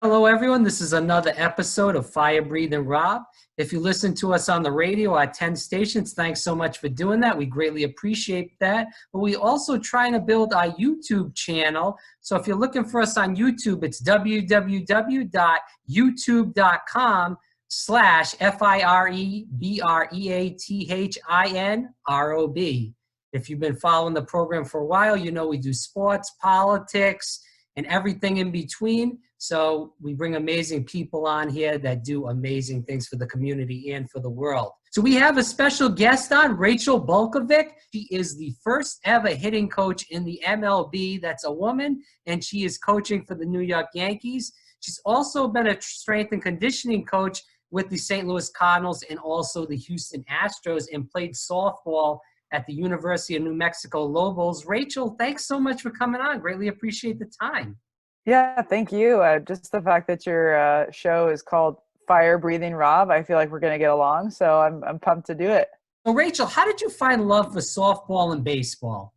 Hello, everyone. This is another episode of Fire Breathing Rob. If you listen to us on the radio at 10 stations, thanks so much for doing that. We greatly appreciate that. But we also trying to build our YouTube channel. So if you're looking for us on YouTube, it's www.youtube.com/FIREBREATHINROB. If you've been following the program for a while, you know we do sports, politics, and everything in between. So we bring amazing people on here that do amazing things for the community and for the world. So we have a special guest on, Rachel Balkovec. She is the first ever hitting coach in the MLB. That's a woman, and she is coaching for the New York Yankees. She's also been a strength and conditioning coach with the St. Louis Cardinals and also the Houston Astros, and played softball at the University of New Mexico Lobos. Rachel, thanks so much for coming on. Greatly appreciate the time. Yeah, thank you. Just the fact that your show is called Fire Breathing Rob, I feel like we're going to get along. So I'm pumped to do it. So Rachel, how did you find love for softball and baseball?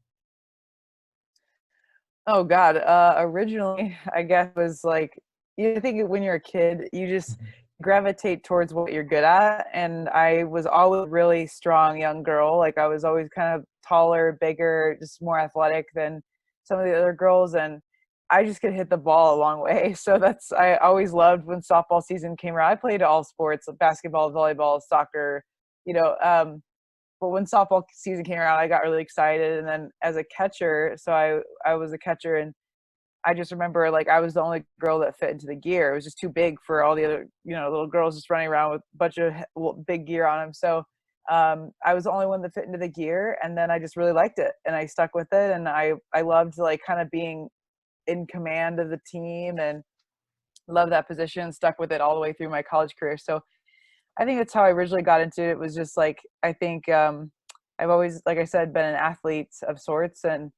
Oh God, originally I guess was like, you think when you're a kid, you just gravitate towards what you're good at. And I was always a really strong young girl. Like I was always kind of taller, bigger, just more athletic than some of the other girls. And I just could hit the ball a long way. So I always loved when softball season came around. I played all sports, like basketball, volleyball, soccer, you know, but when softball season came around, I got really excited. And then as a catcher, so I was a catcher, and I just remember like I was the only girl that fit into the gear. It was just too big for all the other, little girls just running around with a bunch of big gear on them. So I was the only one that fit into the gear. And then I just really liked it, and I stuck with it. And I loved like kind of being in command of the team, and loved that position, stuck with it all the way through my college career. So I think that's how I originally got into it. Was just like, I think I've always, like I said, been an athlete of sorts, and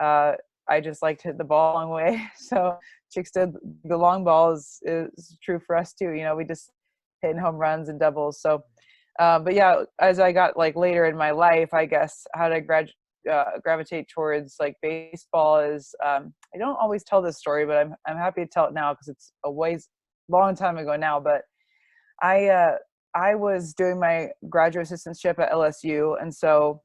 I just like to hit the ball a long way. So chicks did the long ball is true for us too. We just hitting home runs and doubles. So, but yeah, as I got like later in my life, I guess how to gravitate towards like baseball is I don't always tell this story, but I'm happy to tell it now because it's a long time ago now. But I was doing my graduate assistantship at LSU, and so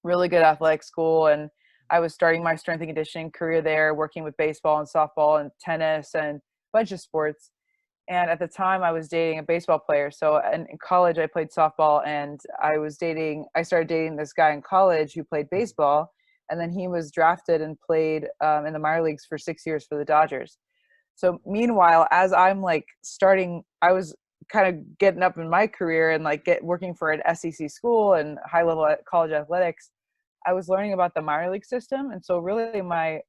really good athletic school, and I was starting my strength and conditioning career there, working with baseball and softball and tennis and a bunch of sports. And at the time I was dating a baseball player. So in college I played softball, and I started dating this guy in college who played baseball. And then he was drafted and played in the minor leagues for 6 years for the Dodgers. So meanwhile, as I'm like I was kind of getting up in my career and like working for an SEC school and high level college athletics, I was learning about the minor league system. And so really my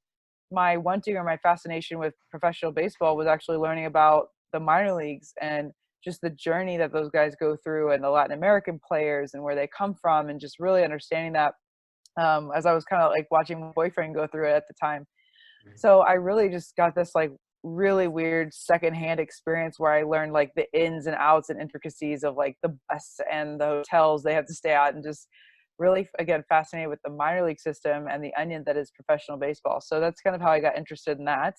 wanting or my fascination with professional baseball was actually learning about the minor leagues and just the journey that those guys go through, and the Latin American players and where they come from, and just really understanding that as I was kind of like watching my boyfriend go through it at the time. So I really just got this like really weird secondhand experience where I learned like the ins and outs and intricacies of like the bus and the hotels they have to stay at, and just really, again, fascinated with the minor league system and the onion that is professional baseball. So that's kind of how I got interested in that,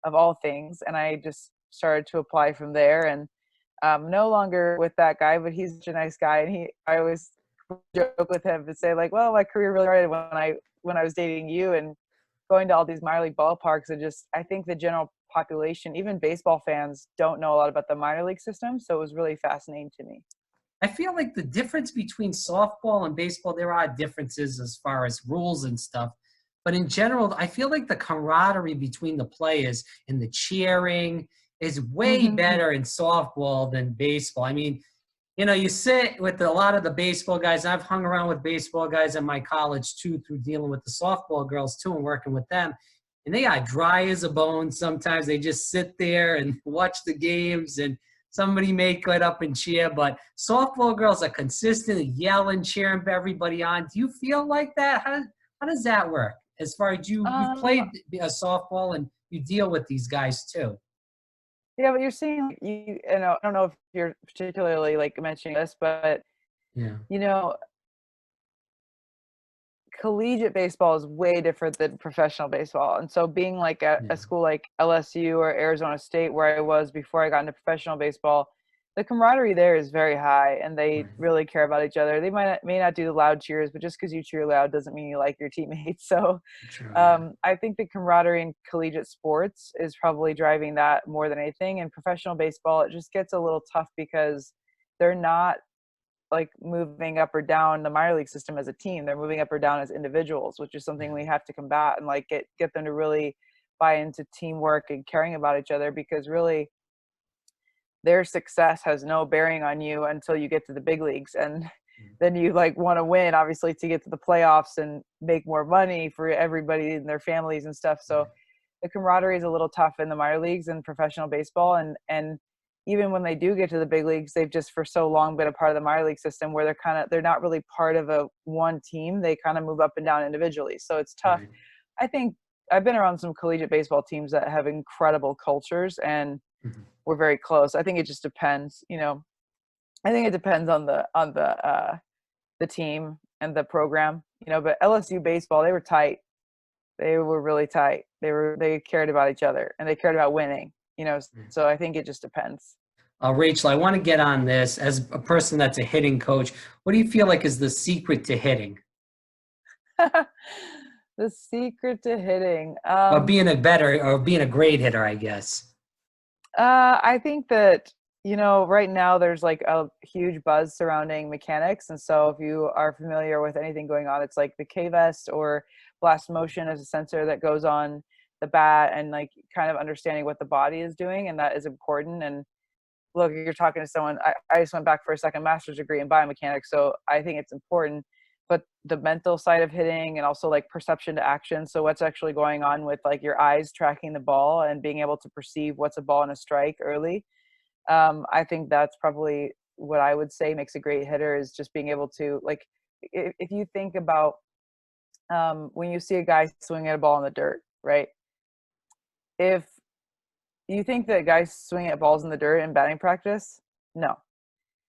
of all things. And I just started to apply from there, and no longer with that guy, but he's such a nice guy. And I always joke with him and say like, well, my career really started when I was dating you and going to all these minor league ballparks. And just, I think the general population, even baseball fans, don't know a lot about the minor league system. So it was really fascinating to me. I feel like the difference between softball and baseball, there are differences as far as rules and stuff. But in general, I feel like the camaraderie between the players and the cheering is way better in softball than baseball. I mean, you sit with a lot of the baseball guys. I've hung around with baseball guys in my college too, through dealing with the softball girls too and working with them. And they are dry as a bone. Sometimes they just sit there and watch the games, and somebody may get up and cheer. But softball girls are consistent, yelling, cheering everybody on. Do you feel like that? How does that work? As far as you've played a softball and you deal with these guys too. Yeah, but you're seeing I don't know if you're particularly like mentioning this, but Yeah. collegiate baseball is way different than professional baseball. And so being like at Yeah. a school like LSU or Arizona State, where I was before I got into professional baseball, the camaraderie there is very high, and they Right. really care about each other. They may not do the loud cheers, but just because you cheer loud doesn't mean you like your teammates. So True. Yeah. I think the camaraderie in collegiate sports is probably driving that more than anything. In professional baseball, it just gets a little tough because they're not like moving up or down the minor league system as a team. They're moving up or down as individuals, which is something Yeah. we have to combat and like get them to really buy into teamwork and caring about each other, because really their success has no bearing on you until you get to the big leagues. And then you like want to win, obviously, to get to the playoffs and make more money for everybody and their families and stuff. So the camaraderie is a little tough in the minor leagues and professional baseball. And even when they do get to the big leagues, they've just for so long been a part of the minor league system where they're not really part of a one team. They kind of move up and down individually. So it's tough. Right. I think I've been around some collegiate baseball teams that have incredible cultures, and Mhm. we're very close. I think it just depends, I think it depends on the team and the program, but LSU baseball, they were tight. They were really tight. They cared about each other and they cared about winning, so I think it just depends. Rachel, I want to get on this as a person that's a hitting coach. What do you feel like is the secret to hitting, The secret to hitting. or being a great hitter, I guess? I think that, right now there's like a huge buzz surrounding mechanics. And so if you are familiar with anything going on, it's like the K-Vest or blast motion is a sensor that goes on the bat, and like kind of understanding what the body is doing. And that is important. And look, you're talking to someone, I just went back for a second master's degree in biomechanics. So I think it's important, but the mental side of hitting and also like perception to action. So what's actually going on with like your eyes tracking the ball and being able to perceive what's a ball and a strike early. I think that's probably what I would say makes a great hitter, is just being able to like, if you think about when you see a guy swing at a ball in the dirt, right? If you think that guys swing at balls in the dirt in batting practice, no.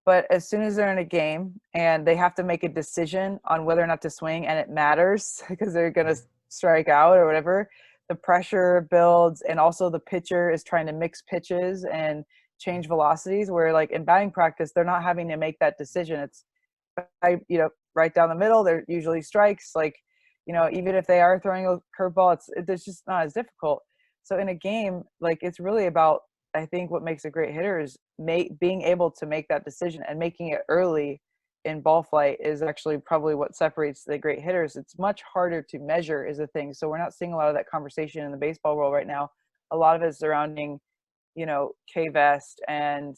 But as soon as they're in a game and they have to make a decision on whether or not to swing, and it matters because they're going to strike out or whatever, the pressure builds, and also the pitcher is trying to mix pitches and change velocities, where like in batting practice, they're not having to make that decision. It's, right down the middle, they're usually strikes. Like, even if they are throwing a curveball, it's just not as difficult. So in a game, like it's really about, I think what makes a great hitter is being able to make that decision, and making it early in ball flight is actually probably what separates the great hitters. It's much harder to measure is a thing. So we're not seeing a lot of that conversation in the baseball world right now. A lot of it is surrounding, K-Vest and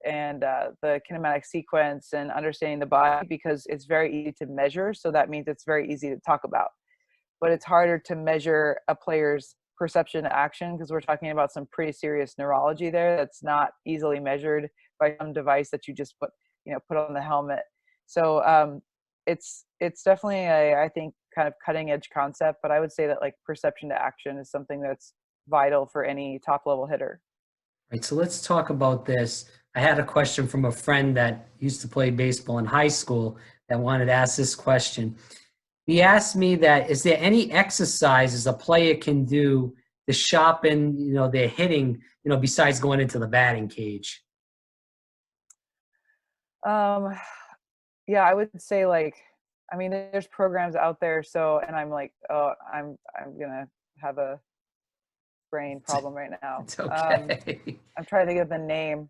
the kinematic sequence and understanding the body, because it's very easy to measure. So that means it's very easy to talk about. But it's harder to measure a player's perception to action, because we're talking about some pretty serious neurology there that's not easily measured by some device that you just put on the helmet. So it's definitely I think kind of cutting edge concept, but I would say that like perception to action is something that's vital for any top level hitter. Right, so let's talk about this. I had a question from a friend that used to play baseball in high school that wanted to ask this question. He asked me that, is there any exercises a player can do to sharpen, their hitting, besides going into the batting cage? Um, yeah, I would say like, I mean, there's programs out there. So, and I'm like, oh, I'm gonna have a brain problem right now. It's okay. I'm trying to think of the name.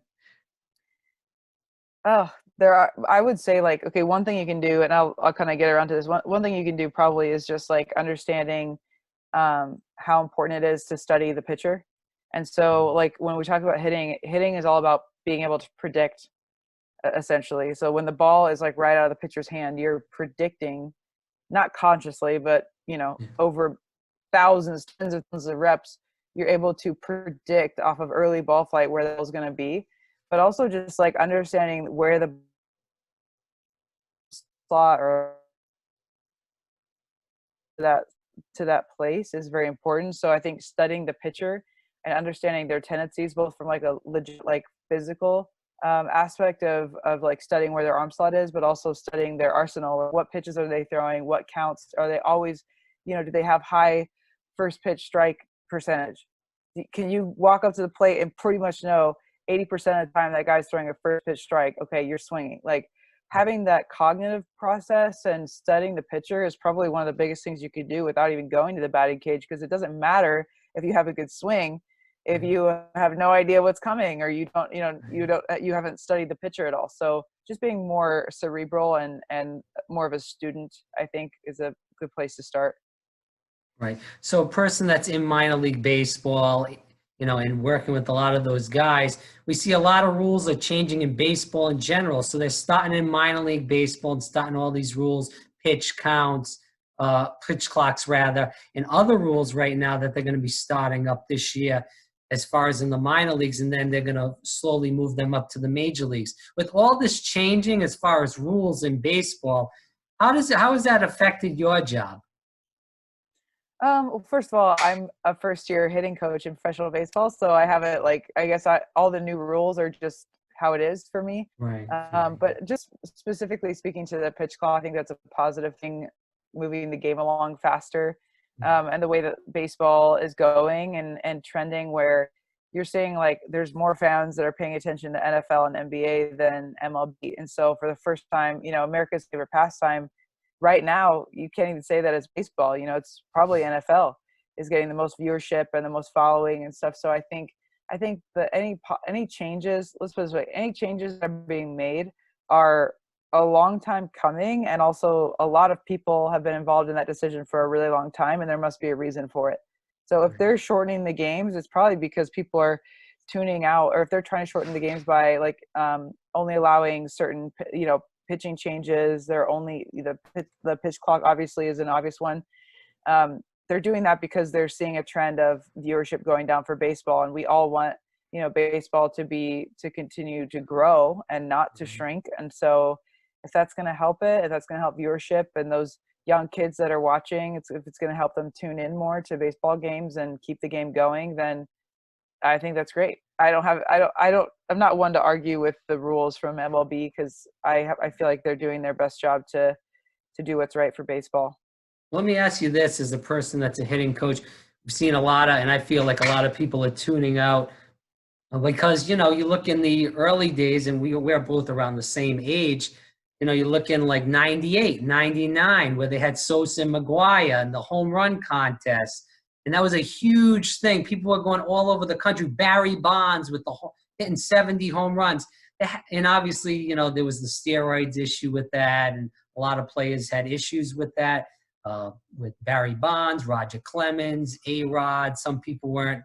Oh, there are, I would say like, okay, one thing you can do, and I'll kind of get around to this. One thing you can do probably is just like understanding how important it is to study the pitcher. And so like when we talk about hitting is all about being able to predict, essentially. So when the ball is like right out of the pitcher's hand, you're predicting, not consciously, but over thousands, tens of thousands of reps, you're able to predict off of early ball flight where that ball's going to be. But also just like understanding where the slot or that to that place is very important. So I think studying the pitcher and understanding their tendencies, both from like a legit like physical aspect of like studying where their arm slot is, but also studying their arsenal. What pitches are they throwing? What counts? Are they always, do they have high first pitch strike percentage? Can you walk up to the plate and pretty much know 80% of the time that guy's throwing a first pitch strike? Okay, you're swinging. Like, having that cognitive process and studying the pitcher is probably one of the biggest things you could do without even going to the batting cage, because it doesn't matter if you have a good swing if you have no idea what's coming, or you haven't studied the pitcher at all. So just being more cerebral and more of a student, I think, is a good place to start. Right. So a person that's in minor league baseball, and working with a lot of those guys, we see a lot of rules are changing in baseball in general. So they're starting in minor league baseball and starting all these rules, pitch counts, pitch clocks rather, and other rules right now that they're going to be starting up this year as far as in the minor leagues, and then they're going to slowly move them up to the major leagues. With all this changing as far as rules in baseball, how has that affected your job? Well, first of all, I'm a first-year hitting coach in professional baseball, so I have it all the new rules are just how it is for me. Right. But just specifically speaking to the pitch clock, I think that's a positive thing, moving the game along faster, and the way that baseball is going and trending, where you're seeing like there's more fans that are paying attention to NFL and NBA than MLB, and so for the first time, America's favorite pastime. Right now, you can't even say that it's baseball. It's probably NFL is getting the most viewership and the most following and stuff. So I think that any changes, let's put it this way, any changes that are being made are a long time coming, and also a lot of people have been involved in that decision for a really long time, and there must be a reason for it. So if they're shortening the games, it's probably because people are tuning out, or if they're trying to shorten the games by only allowing certain pitching changes. They're only the pitch clock obviously is an obvious one. They're doing that because they're seeing a trend of viewership going down for baseball, and we all want baseball to continue to grow and not to shrink. And so if that's going to help if that's going to help viewership and those young kids that are watching, if it's going to help them tune in more to baseball games and keep the game going, then I think that's great. I'm not one to argue with the rules from MLB, because I feel like they're doing their best job to do what's right for baseball. Let me ask you this, as a person that's a hitting coach, we've seen a lot of, and I feel like a lot of people are tuning out because, you look in the early days, and we're both around the same age, you look in like 98, 99, where they had Sosa and McGuire and the home run contest. And that was a huge thing. People were going all over the country. Barry Bonds with hitting 70 home runs. And obviously, there was the steroids issue with that. And a lot of players had issues with that, with Barry Bonds, Roger Clemens, A-Rod. Some people were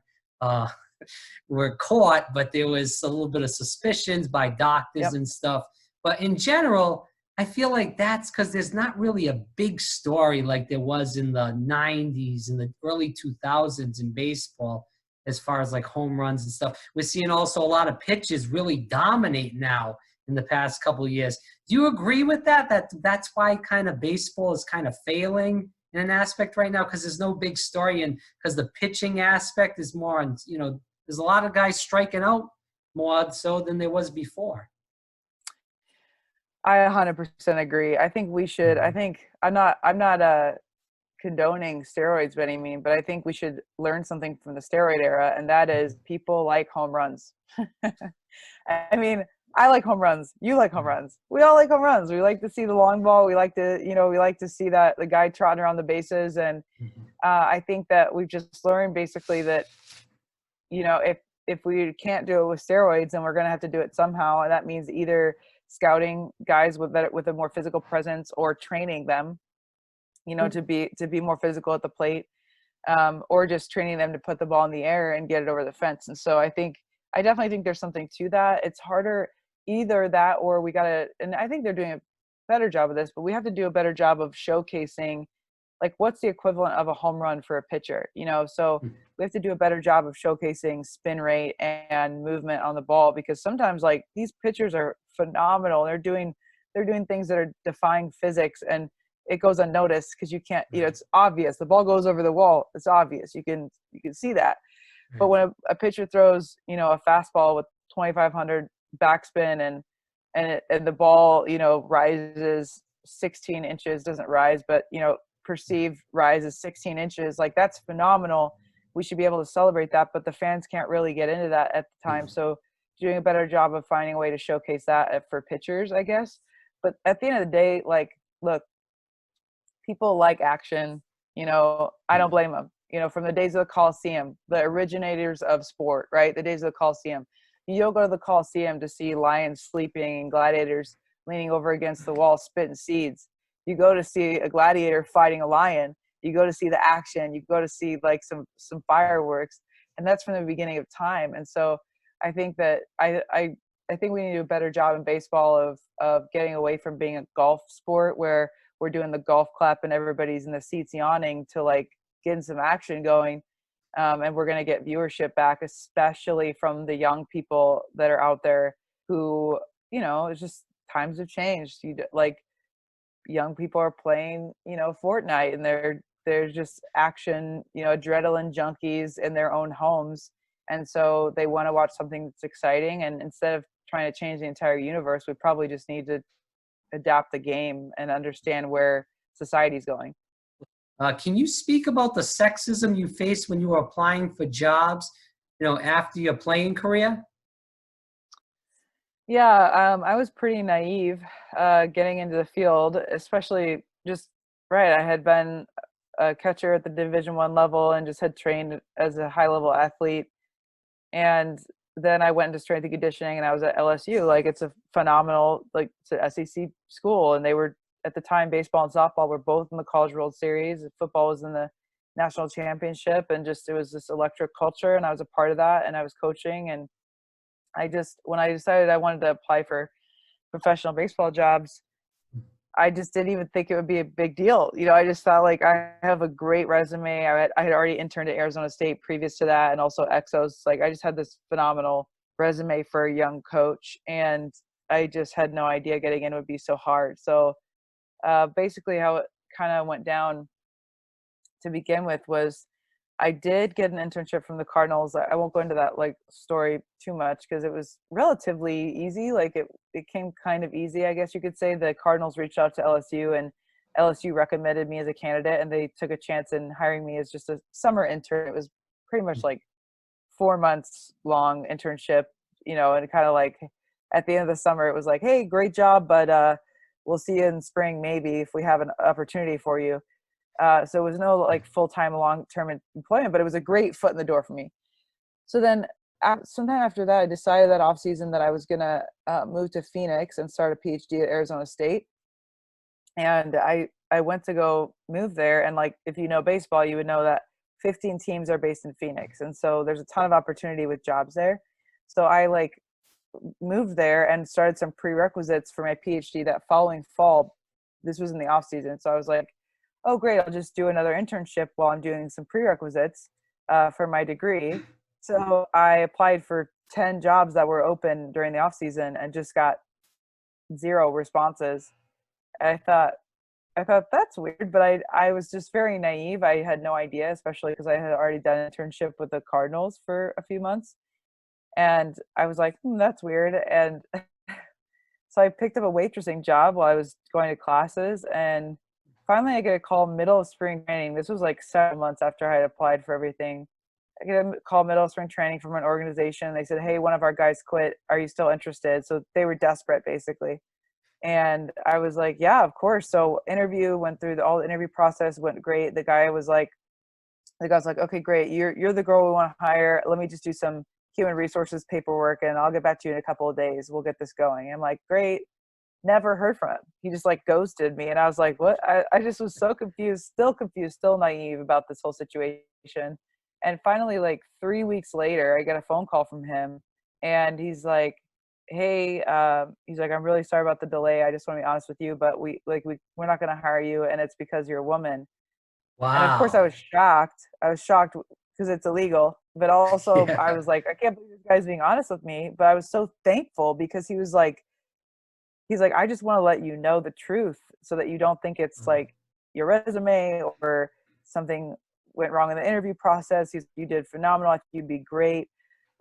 caught, but there was a little bit of suspicions by doctors and stuff. But in general, I feel like that's because there's not really a big story like there was in the 90s and the early 2000s in baseball as far as like home runs and stuff. We're seeing also a lot of pitches really dominate now in the past couple of years. Do you agree with that? That's why kind of baseball is kind of failing in an aspect right now, because there's no big story, and because the pitching aspect is more on, there's a lot of guys striking out more so than there was before. I 100% agree. I think we should. I think I'm not condoning steroids by any means, but I think we should learn something from the steroid era, and that is people like home runs. I mean, I like home runs. You like home runs. We all like home runs. We like to see the long ball. We like to see that the guy trotting around the bases, and I think that we've just learned basically that if we can't do it with steroids, then we're going to have to do it somehow, and that means either scouting guys with a more physical presence, or training them, to be more physical at the plate, or just training them to put the ball in the air and get it over the fence. And so I definitely think there's something to that. It's harder, either that, or and I think they're doing a better job of this, but we have to do a better job of showcasing like what's the equivalent of a home run for a pitcher, so we have to do a better job of showcasing spin rate and movement on the ball, because sometimes like these pitchers are phenomenal. They're doing things that are defying physics, and it goes unnoticed because you can't, it's obvious. The ball goes over the wall. It's obvious. You can see that. But when a pitcher throws, a fastball with 2,500 backspin and the ball, you know, rises 16 inches, doesn't rise, but, you know, perceived rise is 16 inches. Like, that's phenomenal. We should be able to celebrate that, but the fans can't really get into that at the time. So doing a better job of finding a way to showcase that for pitchers, I guess. But at the end of the day, like, look, people like action. You know, I don't blame them. You know, from the days of the Coliseum, the originators of sport, right? The days of the Coliseum. You don't go to the Coliseum to see lions sleeping and gladiators leaning over against the wall spitting seeds. You go to see a gladiator fighting a lion. You go to see the action. You go to see like some fireworks, and that's from the beginning of time. And so I think that I think we need to do a better job in baseball of getting away from being a golf sport where we're doing the golf clap and everybody's in the seats yawning to like getting some action going. And we're going to get viewership back, especially from the young people that are out there who, you know, it's just times have changed. Like, young people are playing, you know, Fortnite, and they're just action, you know, adrenaline junkies in their own homes. And so they want to watch something that's exciting. And instead of trying to change the entire universe, we probably just need to adapt the game and understand where society's going. Can you speak about the sexism you faced when you were applying for jobs, you know, after your playing career? Yeah, I was pretty naive getting into the field, especially just right. I had been a catcher at the Division I level and just had trained as a high level athlete. And then I went into strength and conditioning, and I was at LSU. Like, it's a phenomenal, like, it's an SEC school, and they were at the time, baseball and softball were both in the College World Series. Football was in the national championship, and just it was this electric culture, and I was a part of that, and I was coaching. And I just, when I decided I wanted to apply for professional baseball jobs, I just didn't even think it would be a big deal. You know, I just thought, like, I have a great resume. I had already interned at Arizona State previous to that, and also Exos. Like, I just had this phenomenal resume for a young coach, and I just had no idea getting in would be so hard. So basically how it kind of went down to begin with was I did get an internship from the Cardinals. I won't go into that like story too much because it was relatively easy. Like, it came kind of easy, I guess you could say. The Cardinals reached out to LSU, and LSU recommended me as a candidate, and they took a chance in hiring me as just a summer intern. It was pretty much like 4 months long internship, you know, and kind of like at the end of the summer, it was like, hey, great job, but we'll see you in spring maybe if we have an opportunity for you. So it was no like full-time, long-term employment, but it was a great foot in the door for me. So then sometime after that, I decided that off season that I was going to move to Phoenix and start a PhD at Arizona State. And I went to go move there. And like, if you know baseball, you would know that 15 teams are based in Phoenix. And so there's a ton of opportunity with jobs there. So I like moved there and started some prerequisites for my PhD that following fall. This was in the off season. So I was like, oh, great, I'll just do another internship while I'm doing some prerequisites for my degree. So I applied for 10 jobs that were open during the off season and just got 0 responses. And I thought that's weird, but I was just very naive. I had no idea, especially because I had already done an internship with the Cardinals for a few months. And I was like, that's weird. And so I picked up a waitressing job while I was going to classes, and finally I get a call middle of spring training. This was like 7 months after I had applied for everything. I get a call middle of spring training from an organization. They said, hey, one of our guys quit. Are you still interested? So they were desperate, basically. And I was like, yeah, of course. So interview, went through all the interview process, went great. The guy was like, okay, great. You're the girl we want to hire. Let me just do some human resources paperwork, and I'll get back to you in a couple of days. We'll get this going. I'm like, great. Never heard from him. He just like ghosted me. And I was like, what? I just was so confused, still naive about this whole situation. And finally, like 3 weeks later, I get a phone call from him, and he's like, hey, I'm really sorry about the delay. I just want to be honest with you, but we're not going to hire you. And it's because you're a woman. And of course I Wow. was shocked. Because it's illegal, but also I Yeah. was like, I can't believe this guy's being honest with me. But I was so thankful because he's like, I just want to let you know the truth so that you don't think it's like your resume or something went wrong in the interview process. You did phenomenal. I think you'd be great.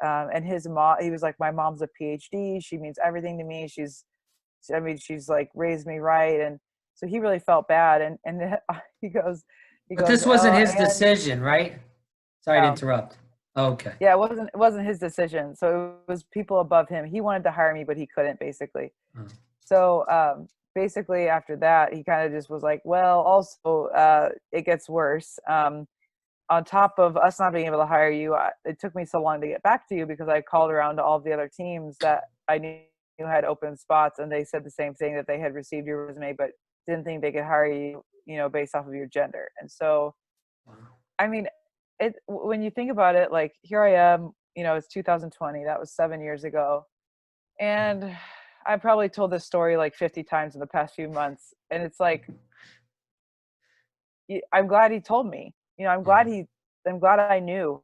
And his mom, he was like, my mom's a PhD. She means everything to me. She's like raised me right. And so he really felt bad. And he goes, But this wasn't oh, his and decision, right? Sorry to no, interrupt. Okay. yeah, it wasn't his decision. So it was people above him. He wanted to hire me, but he couldn't, basically. Oh. So basically after that, he kind of just was like, well, also it gets worse. On top of us not being able to hire you, it took me so long to get back to you because I called around to all the other teams that I knew had open spots, and they said the same thing, that they had received your resume but didn't think they could hire you, based off of your gender. And so, Wow. I mean, when you think about it, like here I am, it's 2020. That was 7 years ago, and I probably told this story like 50 times in the past few months, and it's like, I'm glad he told me. Yeah. I'm glad I knew,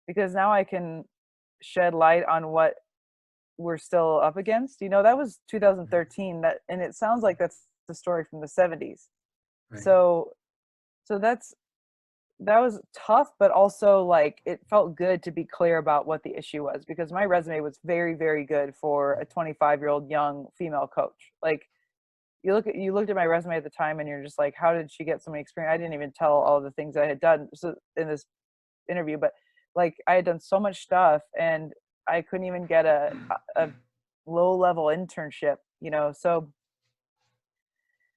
because now I can shed light on what we're still up against. That was 2013. And it sounds like that's the story from the 70s. Right. So, so that was tough, but also like it felt good to be clear about what the issue was, because my resume was very, very good for a 25-year-old young female coach. Like, you looked at my resume at the time and you're just like, how did she get so many experience? I didn't even tell all the things I had done in this interview, but like I had done so much stuff, and I couldn't even get a low level internship. So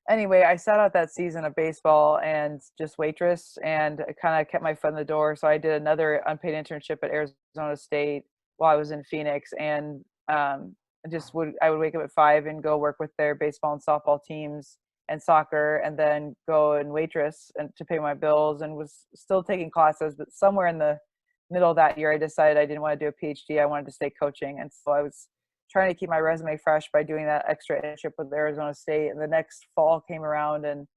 anyway, I sat out that season of baseball and just waitress, and I kind of kept my foot in the door. So I did another unpaid internship at Arizona State while I was in Phoenix, and I would wake up at 5 and go work with their baseball and softball teams and soccer, and then go and waitress and to pay my bills, and was still taking classes. But somewhere in the middle of that year, I decided I didn't want to do a PhD. I wanted to stay coaching, and so I was trying to keep my resume fresh by doing that extra internship with Arizona State. And the next fall came around, and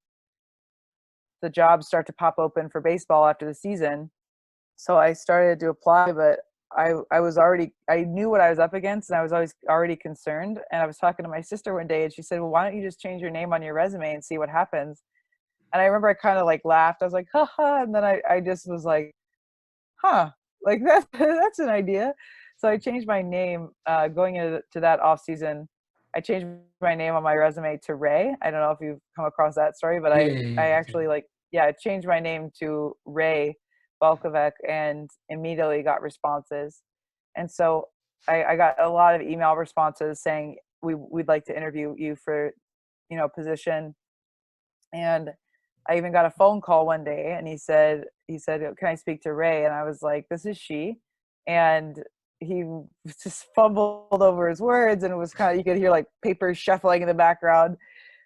the jobs start to pop open for baseball after the season. So I started to apply, but I knew what I was up against, and I was always already concerned. And I was talking to my sister one day, and she said, well, why don't you just change your name on your resume and see what happens? And I remember I kind of like laughed. I was like, haha. And then I just was like, huh, like that's an idea. So I changed my name going into that off season. I changed my name on my resume to Ray. I don't know if you've come across that story, but Yeah, I yeah, yeah. actually I changed my name to Ray Balkovec, and immediately got responses. And so I got a lot of email responses saying we'd like to interview you for position. And I even got a phone call one day, and he said, can I speak to Ray? And I was like, this is she. And he just fumbled over his words, and it was kind of, you could hear like papers shuffling in the background.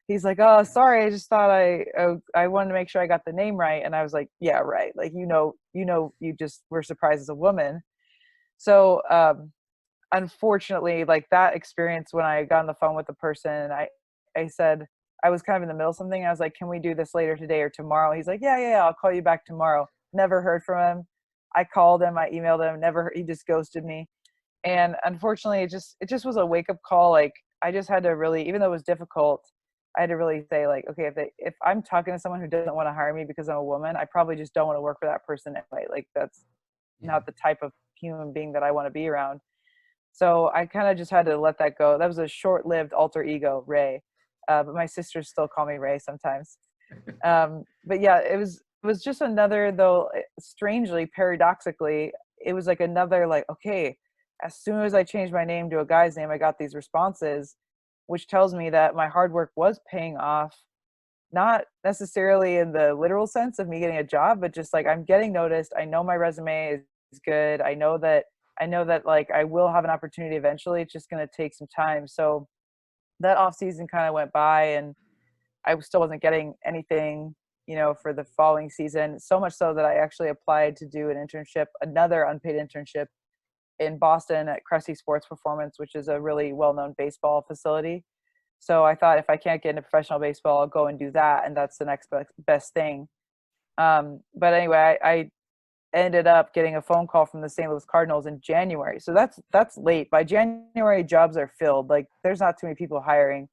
He's like, oh, sorry, I just thought I wanted to make sure I got the name right. And I was like, yeah, right. Like, you just were surprised as a woman. So unfortunately, like that experience, when I got on the phone with the person, and I said, I was kind of in the middle of something. I was like, can we do this later today or tomorrow? He's like, yeah, I'll call you back tomorrow. Never heard from him. I called him, I emailed him, he just ghosted me. And unfortunately, it just was a wake up call. Like, I just had to really, even though it was difficult, I had to really say, like, okay, if I'm talking to someone who doesn't want to hire me because I'm a woman, I probably just don't want to work for that person anyway. Like, that's Yeah. not the type of human being that I want to be around. So I kind of just had to let that go. That was a short-lived alter ego, Ray. But my sisters still call me Ray sometimes. But yeah, it was just another, though, strangely, paradoxically, it was like another, like, okay, as soon as I changed my name to a guy's name, I got these responses, which tells me that my hard work was paying off, not necessarily in the literal sense of me getting a job, but just like I'm getting noticed. I know my resume is good. I know that like I will have an opportunity eventually. It's just going to take some time. So that off season kind of went by, and I still wasn't getting anything, for the following season. So much so that I actually applied to do an internship, another unpaid internship in Boston at Christi Sports Performance, which is a really well-known baseball facility. So I thought, if I can't get into professional baseball, I'll go and do that, and that's the next best thing. But anyway, I ended up getting a phone call from the St. Louis Cardinals in January. So that's late. By January, jobs are filled. Like, there's not too many people hiring.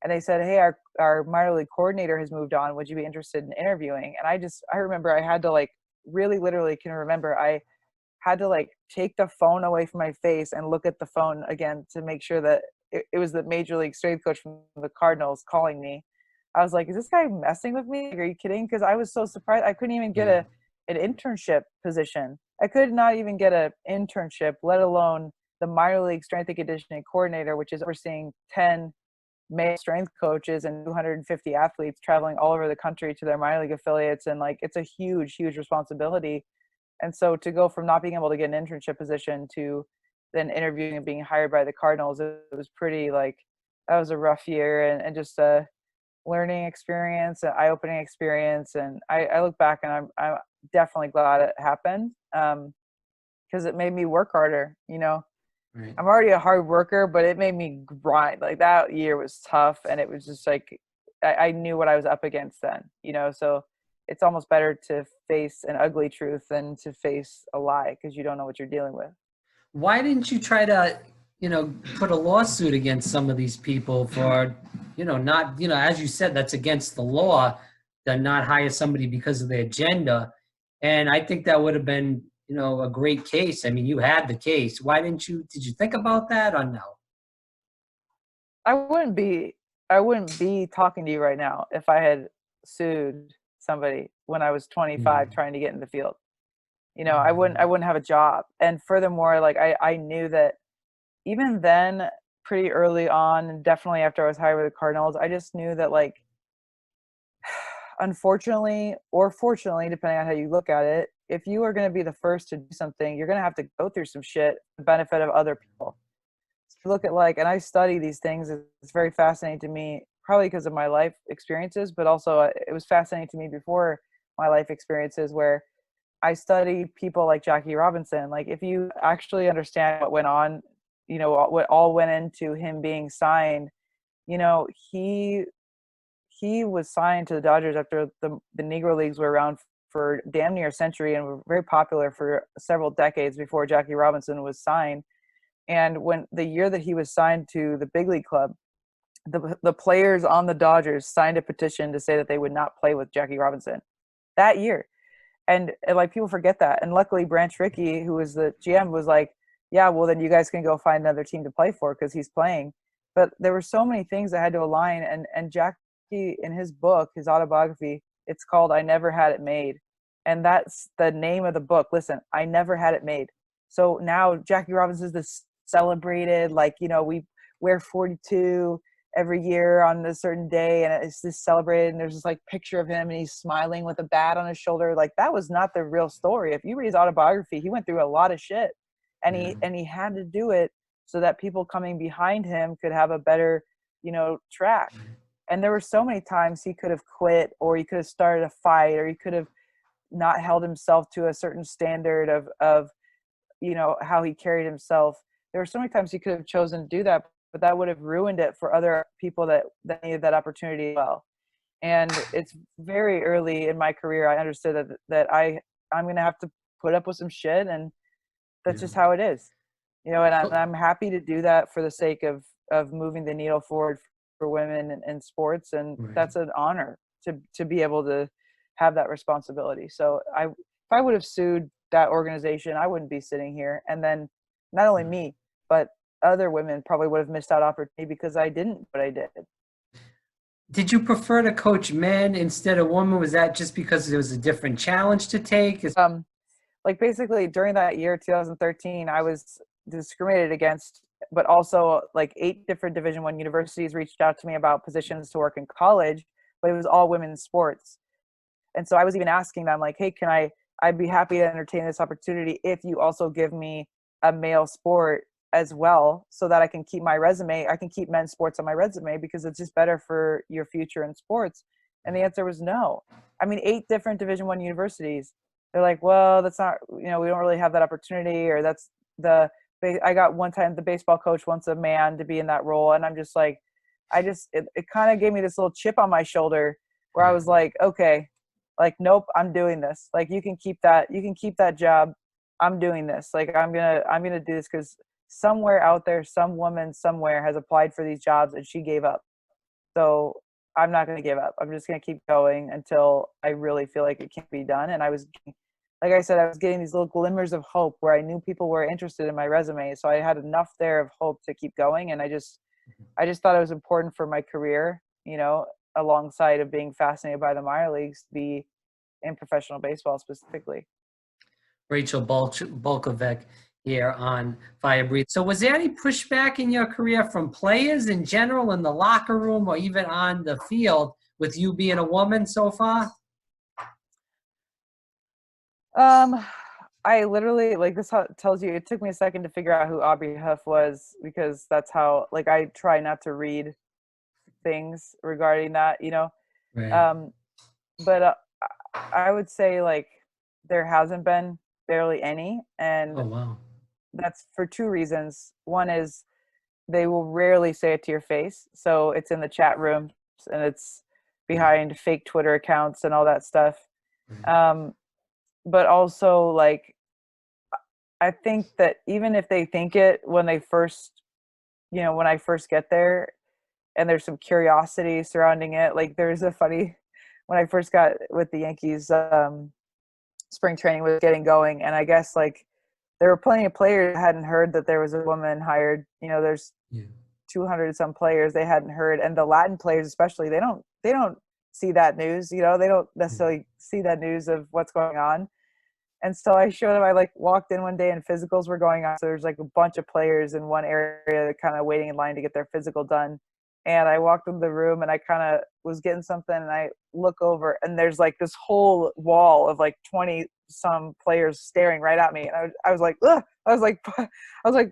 And they said, hey, our minor league coordinator has moved on. Would you be interested in interviewing? And I remember I had to, like, really literally can remember, I had to like take the phone away from my face and look at the phone again to make sure that it was the major league strength coach from the Cardinals calling me. I was like, is this guy messing with me? Are you kidding? Because I was so surprised. I couldn't even get an internship position. I could not even get an internship, let alone the minor league strength and conditioning coordinator, which is overseeing 10 male strength coaches and 250 athletes traveling all over the country to their minor league affiliates. And like, it's a huge, huge responsibility. And so to go from not being able to get an internship position to then interviewing and being hired by the Cardinals, it was pretty like, that was a rough year and just a learning experience, an eye-opening experience. And I look back and I'm definitely glad it happened, because it made me work harder, you know. Right. I'm already a hard worker, but it made me grind. Like that year was tough, and it was just like I knew what I was up against then, you know. So it's almost better to face an ugly truth than to face a lie, because you don't know what you're dealing with. Why didn't you try to, put a lawsuit against some of these people for, not, as you said, that's against the law to not hire somebody because of their gender. And I think that would have been, a great case. I mean, you had the case. Why did you think about that or no? I wouldn't be talking to you right now if I had sued somebody when I was 25 trying to get in the field. You know, I wouldn't have a job. And furthermore, like I knew that even then, pretty early on, and definitely after I was hired with the Cardinals, I just knew that, like, unfortunately or fortunately, depending on how you look at it, if you are going to be the first to do something, you're going to have to go through some shit for the benefit of other people. So look at, like, and I study these things. It's very fascinating to me, probably because of my life experiences, but also it was fascinating to me before my life experiences, where I study people like Jackie Robinson. Like, if you actually understand what went on, you know, what all went into him being signed, you know, he was signed to the Dodgers after the Negro Leagues were around for damn near a century and were very popular for several decades before Jackie Robinson was signed. And when the year that he was signed to the big league club, the players on the Dodgers signed a petition to say that they would not play with Jackie Robinson that year. And like, people forget that. And luckily Branch Rickey, who was the GM, was like, yeah, well, then you guys can go find another team to play for because he's playing. But there were so many things that had to align. And Jackie, in his book, his autobiography, it's called I Never Had It Made. And that's the name of the book. Listen, I never had it made. So now Jackie Robinson is this celebrated, like, you know, we wear 42 every year on a certain day, and it's just celebrated, and there's this like picture of him and he's smiling with a bat on his shoulder. Like, that was not the real story. If you read his autobiography, he went through a lot of shit, and he had to do it so that people coming behind him could have a better, you know, track. And there were so many times he could have quit, or he could have started a fight, or he could have not held himself to a certain standard of you know, how he carried himself. There were so many times he could have chosen to do that, but that would have ruined it for other people that needed that opportunity as well. And it's very early in my career, I understood that I'm going to have to put up with some shit, and that's just how it is, you know. And I'm happy to do that for the sake of moving the needle forward for women in sports, and that's an honor to be able to have that responsibility. So if I would have sued that organization, I wouldn't be sitting here. And then not only me, but other women probably would have missed out opportunity because I didn't do what I did. Did you prefer to coach men instead of women? Was that just because it was a different challenge to take? Like, basically during that year, 2013, I was discriminated against, but also like 8 different Division I universities reached out to me about positions to work in college, but it was all women's sports. And so I was even asking them, like, hey, I'd be happy to entertain this opportunity if you also give me a male sport as well, so that I can keep my resume. I can keep men's sports on my resume because it's just better for your future in sports. And the answer was no. I mean, 8 different Division I universities. They're like, well, that's not, you know, we don't really have that opportunity, or that's I got one time the baseball coach wants a man to be in that role. And I'm just like, it kind of gave me this little chip on my shoulder where I was like, okay, like, nope, I'm doing this. Like, you can keep that job. I'm doing this. Like, I'm gonna do this because somewhere out there, some woman somewhere has applied for these jobs and she gave up. So I'm not gonna give up. I'm just gonna keep going until I really feel like it can't be done. And I was getting like I said, I was getting these little glimmers of hope where I knew people were interested in my resume. So I had enough there of hope to keep going. And I just thought it was important for my career, alongside of being fascinated by the minor leagues, to be in professional baseball specifically. Rachel Balkovec here on Fire Breathe. So was there any pushback in your career from players in general in the locker room or even on the field with you being a woman so far? I literally, like, this tells you, it took me a second to figure out who Aubrey Huff was, because that's how, like, I try not to read things regarding that. Right. Um, but I would say, like, there hasn't been barely any, and Oh, wow. that's for two reasons. One is they will rarely say it to your face, so it's in the chat rooms and it's behind fake Twitter accounts and all that stuff. Um, but also, like, I think that even if they think it when they first, when I first get there, and there's some curiosity surrounding it. Like, there's a funny, when I first got with the Yankees, spring training was getting going, and I guess, like, there were plenty of players that hadn't heard that there was a woman hired. There's 200 some players they hadn't heard, and the Latin players especially, they don't see that news. They don't necessarily see that news of what's going on. And so I showed them, I, like, walked in one day and physicals were going on. So there's, like, a bunch of players in one area kind of waiting in line to get their physical done. And I walked into the room and I kind of was getting something, and I look over and there's, like, this whole wall of, like, 20 some players staring right at me. And I was like, ugh! I was like,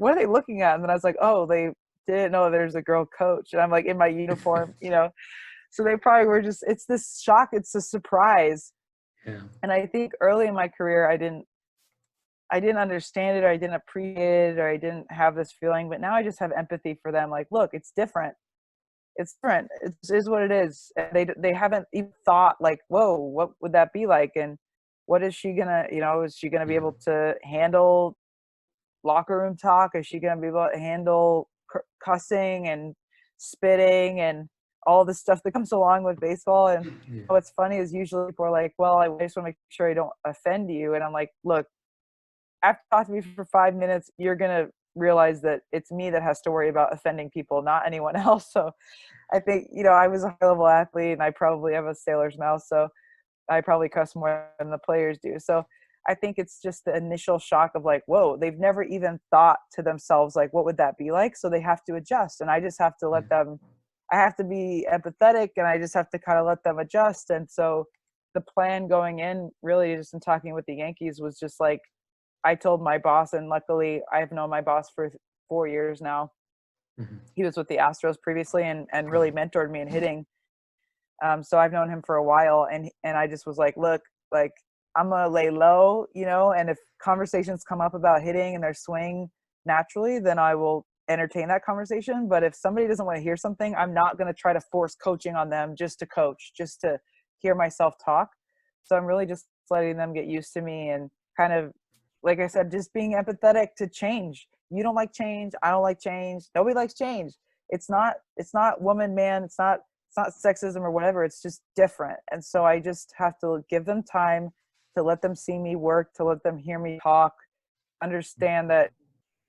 what are they looking at? And then I was like, oh, they didn't know there's a girl coach. And I'm, like, in my uniform. So they probably were just, it's this shock. It's a surprise. Yeah. And I think early in my career, I didn't understand it, or I didn't appreciate it, or I didn't have this feeling. But now I just have empathy for them. Like, look, it's different. It's different. It is what it is. And they haven't even thought, like, whoa, what would that be like? And what is she gonna, is she gonna be able to handle locker room talk? Is she gonna be able to handle cussing and spitting and all the stuff that comes along with baseball? And what's funny is usually people are like, well, I just want to make sure I don't offend you. And I'm like, look, after talking to me for 5 minutes, you're going to realize that it's me that has to worry about offending people, not anyone else. So I think, I was a high level athlete and I probably have a sailor's mouth. So I probably cuss more than the players do. So I think it's just the initial shock of, like, whoa, they've never even thought to themselves, like, what would that be like? So they have to adjust. And I just have to let them, I have to be empathetic, and I just have to kind of let them adjust. And so the plan going in, really, just in talking with the Yankees, was just like, I told my boss, and luckily I've known my boss for 4 years now. He was with the Astros previously and really mentored me in hitting. So I've known him for a while, and I just was like, look, like, I'm going to lay low, and if conversations come up about hitting and their swing naturally, then I will entertain that conversation. But if somebody doesn't want to hear something, I'm not going to try to force coaching on them just to coach, just to hear myself talk. So I'm really just letting them get used to me, and kind of, like I said, just being empathetic to change. You don't like change. I don't like change. Nobody likes change. It's not woman, man. It's not sexism or whatever. It's just different. And so I just have to give them time to let them see me work, to let them hear me talk, understand that,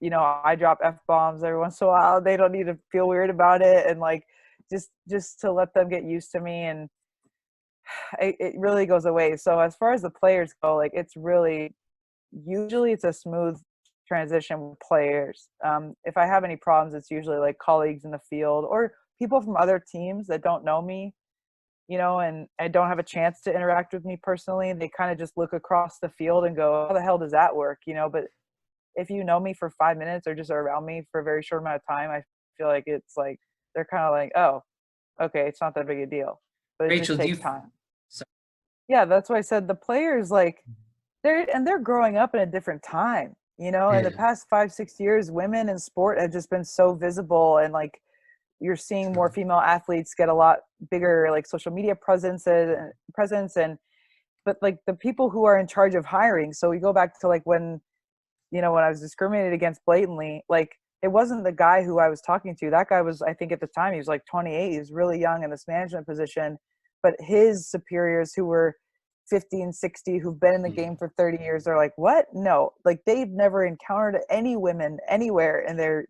I drop F-bombs every once in a while. They don't need to feel weird about it. And, like, just to let them get used to me, and it really goes away. So as far as the players go, like, it's really, usually it's a smooth transition with players. If I have any problems, it's usually, like, colleagues in the field or people from other teams that don't know me, and don't have a chance to interact with me personally. They kind of just look across the field and go, how the hell does that work? But if you know me for 5 minutes or just are around me for a very short amount of time, I feel like it's like, they're kind of like, oh, okay, it's not that big a deal. But it just Rachel, takes time. Yeah, that's why I said the players, like, they're growing up in a different time. In the past 5-6 years, women in sport have just been so visible, and, like, you're seeing more female athletes get a lot bigger, like, social media presence, but, like, the people who are in charge of hiring. So we go back to, like, when I was discriminated against blatantly, like, it wasn't the guy who I was talking to. That guy was, I think at the time, he was like 28. He was really young in this management position, but his superiors, who were 50 and 60 who've been in the game for 30 years are like, what? No, like they've never encountered any women anywhere in their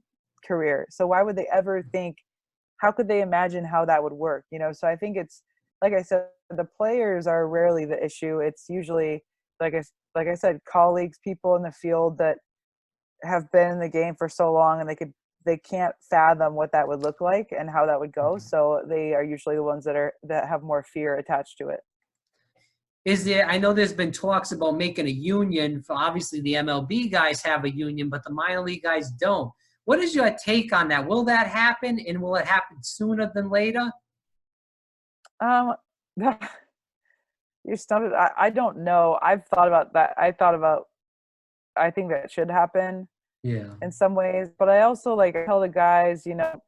career. So why would they ever think, how could they imagine how that would work? You know, so I think it's, like I said, the players are rarely the issue. It's usually, like I said, colleagues, people in the field that have been in the game for so long and they can't fathom what that would look like and how that would go. So they are usually the ones that have more fear attached to it. Is there, I know there's been talks about making a union. For obviously the MLB guys have a union, but the minor league guys don't. What is your take on that? Will that happen, and will it happen sooner than later? Um, you're stumped. I don't know. I've thought about that. I think that should happen Yeah. in some ways, but I also like tell the guys, you know,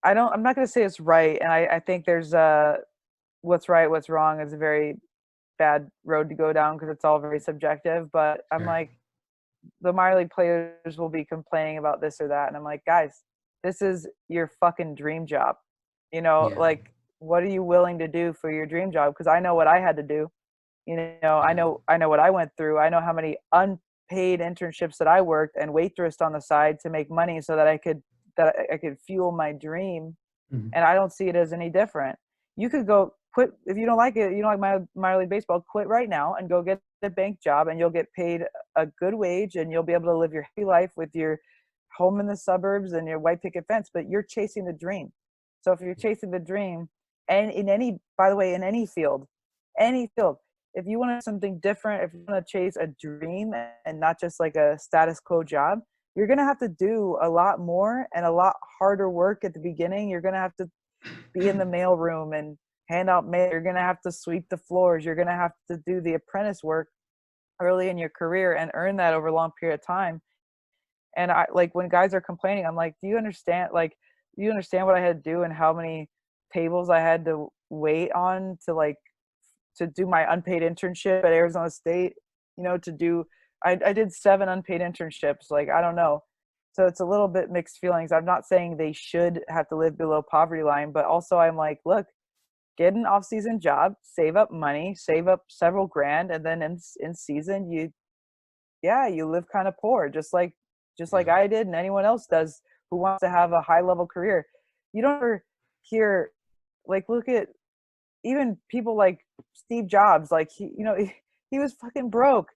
I'm not going to say it's right. And I think there's what's right, what's wrong is a very bad road to go down because it's all very subjective. But I'm Sure. like, the minor league players will be complaining about this or that. And I'm like, guys, this is your fucking dream job. You know, Yeah. like, what are you willing to do for your dream job? Because I know what I had to do. You know, I know what I went through. I know how many unpaid internships that I worked and waitressed on the side to make money so that I could fuel my dream. Mhm. And I don't see it as any different. You could go quit if you don't like it. You don't like minor league baseball. Quit right now and go get a bank job, and you'll get paid a good wage, and you'll be able to live your happy life with your home in the suburbs and your white picket fence. But you're chasing the dream. So if you're chasing the dream, and by the way, in any field, if you want something different, if you want to chase a dream and not just like a status quo job, you're going to have to do a lot more and a lot harder work at the beginning. You're going to have to be in the mailroom and hand out mail. You're going to have to sweep the floors. You're going to have to do the apprentice work early in your career and earn that over a long period of time. And I like when guys are complaining, I'm like, do you understand what I had to do and how many tables I had to wait on to do my unpaid internship at Arizona State, you know, I did 7 unpaid internships. Like, I don't know. So it's a little bit mixed feelings. I'm not saying they should have to live below poverty line, but also I'm like, look, get an off-season job, save up money, save up several grand. And then in season, you live kind of poor, just like I did and anyone else does who wants to have a high level career. You don't ever hear, like, look at even people like Steve Jobs, like he was fucking broke,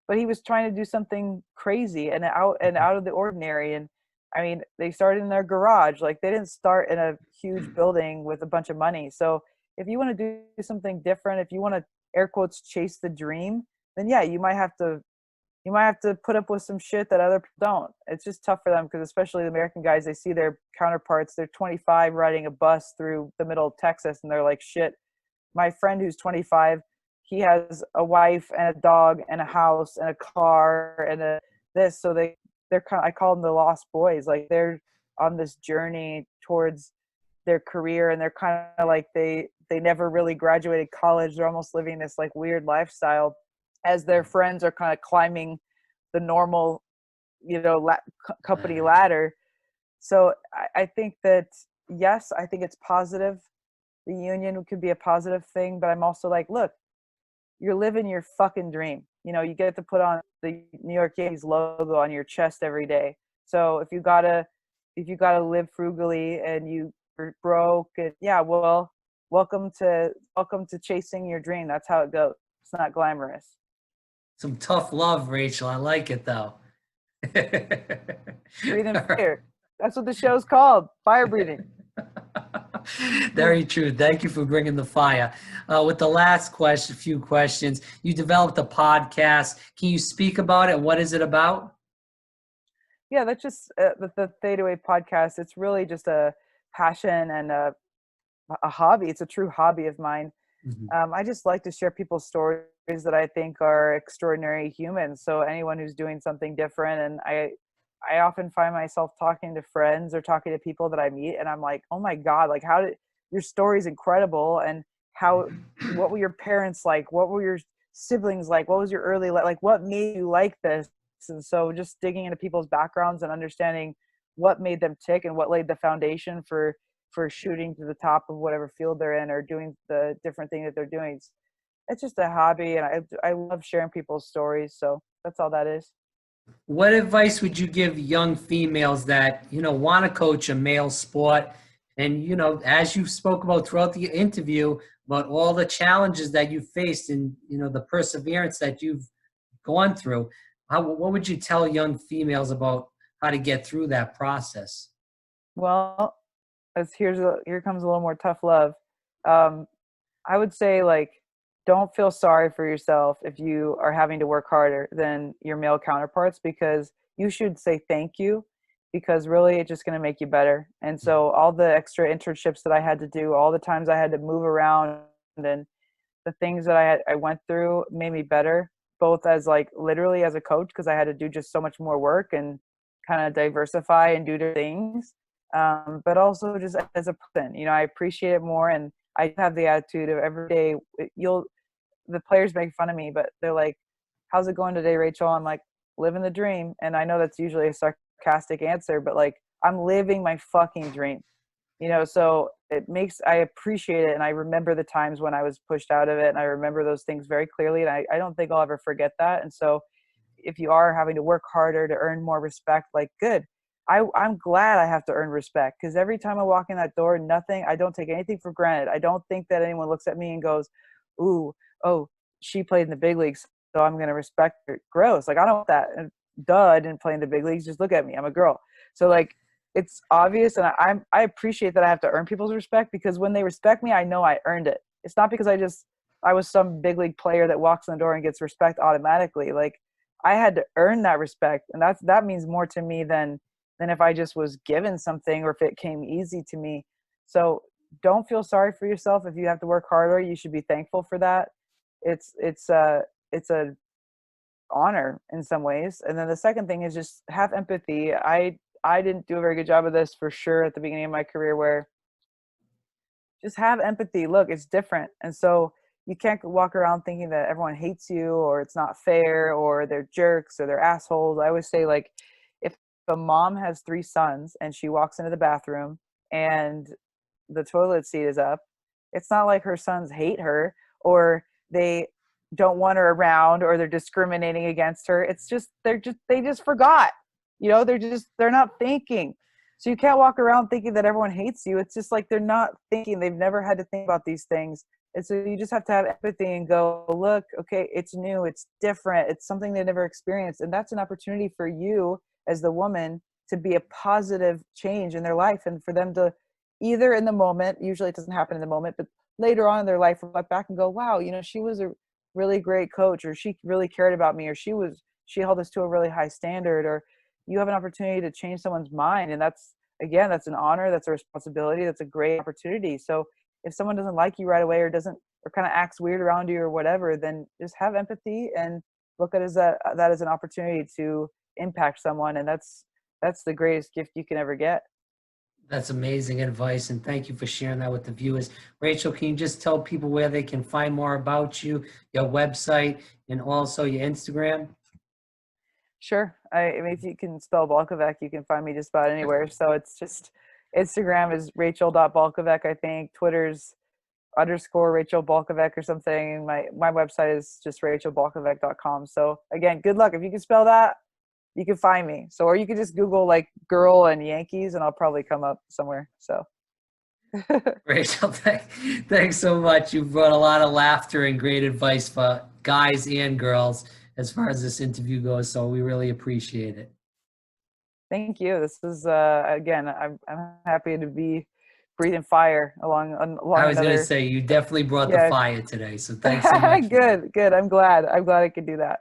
but he was trying to do something crazy and out of the ordinary. And I mean, they started in their garage. Like, they didn't start in a huge building with a bunch of money. So if you want to do something different, if you want to air quotes chase the dream, then yeah, you might have to put up with some shit that other people don't. It's just tough for them because especially the American guys, they see their counterparts, they're 25 riding a bus through the middle of Texas, and they're like, shit, my friend who's 25, he has a wife and a dog and a house and a car and this. So they're kind of, I call them the lost boys. Like, they're on this journey towards their career, and they're kind of like, they never really graduated college. They're almost living this like weird lifestyle as their friends are kind of climbing the normal, company ladder. So I think that, yes, I think it's positive. The union could be a positive thing, but I'm also like, look, you're living your fucking dream. You know, you get to put on the New York Yankees logo on your chest every day. So if you gotta live frugally and you're broke, and well, welcome to chasing your dream. That's how it goes. It's not glamorous. Some tough love, Rachel. I like it, though. Breathing fire. That's what the show's called. Fire breathing. Very true. Thank you for bringing the fire. With the last few questions, you developed a podcast. Can you speak about it? What is it about? Yeah, that's just the Fadeaway podcast. It's really just a passion and a hobby. It's a true hobby of mine. Mm-hmm. I just like to share people's stories that I think are extraordinary humans. So anyone who's doing something different, and I often find myself talking to friends or talking to people that I meet, and I'm like, oh my God, like, your story's incredible. And what were your parents like? What were your siblings like? What was your early life? Like, what made you like this? And so just digging into people's backgrounds and understanding what made them tick and what laid the foundation for for shooting to the top of whatever field they're in or doing the different thing that they're doing. It's just a hobby, and I love sharing people's stories. So that's all that is. What advice would you give young females that, want to coach a male sport? And, as you spoke about throughout the interview, about all the challenges that you faced and, the perseverance that you've gone through, what would you tell young females about how to get through that process? Well, here comes a little more tough love. Um, I would say, like, don't feel sorry for yourself if you are having to work harder than your male counterparts, because you should say thank you, because really it's just going to make you better. And so all the extra internships that I had to do, all the times I had to move around, and the things that I went through made me better, both as like literally as a coach, because I had to do just so much more work and kind of diversify and do different things. But also just as a person, I appreciate it more. And I have the attitude of every day the players make fun of me, but they're like, how's it going today, Rachel? I'm like, living the dream. And I know that's usually a sarcastic answer, but like, I'm living my fucking dream, so I appreciate it. And I remember the times when I was pushed out of it, and I remember those things very clearly. And I don't think I'll ever forget that. And so if you are having to work harder to earn more respect, like, good. I'm glad I have to earn respect, because every time I walk in that door, I don't take anything for granted. I don't think that anyone looks at me and goes, ooh, oh, she played in the big leagues, so I'm going to respect her. Gross. Like, I don't want that. And duh, I didn't play in the big leagues. Just look at me. I'm a girl. So like, it's obvious. And I appreciate that I have to earn people's respect, because when they respect me, I know I earned it. It's not because I was some big league player that walks in the door and gets respect automatically. Like, I had to earn that respect. And that means more to me than if I just was given something or if it came easy to me. So don't feel sorry for yourself. If you have to work harder, you should be thankful for that. It's a honor in some ways. And then the second thing is just have empathy. I didn't do a very good job of this for sure at the beginning of my career, where just have empathy. Look, it's different. And so you can't walk around thinking that everyone hates you, or it's not fair, or they're jerks, or they're assholes. I always say, like, if a mom has 3 sons and she walks into the bathroom and the toilet seat is up, it's not like her sons hate her, or they don't want her around, or they're discriminating against her. It's just they just forgot. They're not thinking. So you can't walk around thinking that everyone hates you. It's just like they're not thinking. They've never had to think about these things. And so you just have to have empathy and go, look, okay, it's new, it's different, it's something they never experienced. And that's an opportunity for you as the woman to be a positive change in their life, and for them to either in the moment, usually it doesn't happen in the moment, but later on in their life, reflect back and go, wow, she was a really great coach, or she really cared about me, or she held us to a really high standard. Or you have an opportunity to change someone's mind. And that's an honor, that's a responsibility, that's a great opportunity. So if someone doesn't like you right away, or kind of acts weird around you or whatever, then just have empathy and look at that as an opportunity to impact someone. And that's the greatest gift you can ever get. That's amazing advice, and thank you for sharing that with the viewers. Rachel, can you just tell people where they can find more about you, your website, and also your Instagram? Sure. I mean, if you can spell Balkovec, you can find me just about anywhere. So it's just, Instagram is rachel.balkovec, I think. Twitter's _Rachel Balkovec or something. And my website is just rachelbalkovec.com. So again, good luck. If you can spell that, you can find me. So, or you can just Google like girl and Yankees, and I'll probably come up somewhere. So. Rachel, thanks so much. You brought a lot of laughter and great advice for guys and girls as far as this interview goes. So we really appreciate it. Thank you. This is again, I'm happy to be breathing fire along I was going to say, you definitely brought the fire today. So thanks so much. Good. I'm glad I could do that.